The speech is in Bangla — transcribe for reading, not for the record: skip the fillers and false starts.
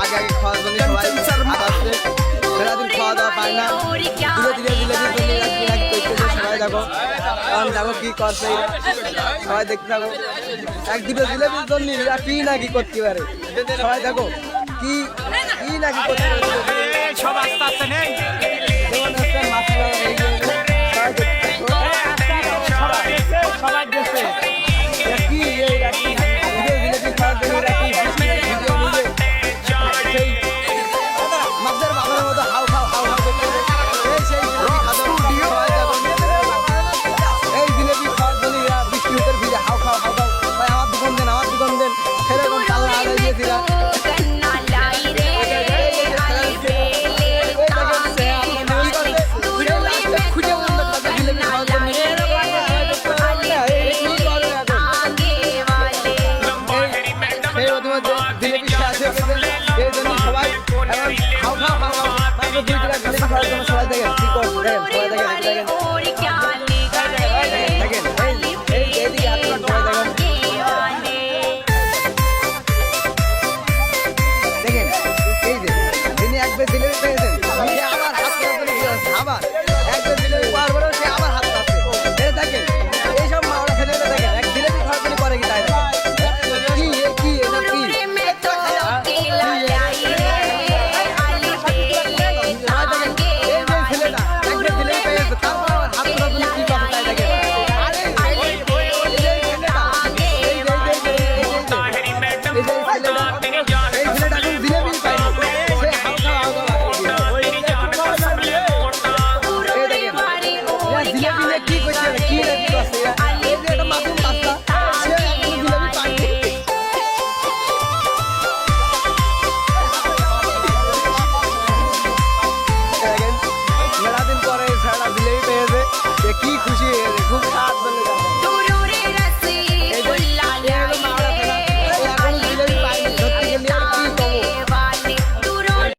আগে আগে খাওয়ার জন্য সবাই আসছে। সারাদিন খাওয়া দাওয়া পায় না, ধীরে ধীরে সবাই দেখো কারণ দেখো কি করছে সবাই দেখতে থাকো। এক দুটো জিলেপির জন্য এরা কি না কি করতে পারে, সবাই দেখো কি কি না কি করতে পারে। সব আস্তে আস্তে নেই, যেমন একটা মাছ সবাই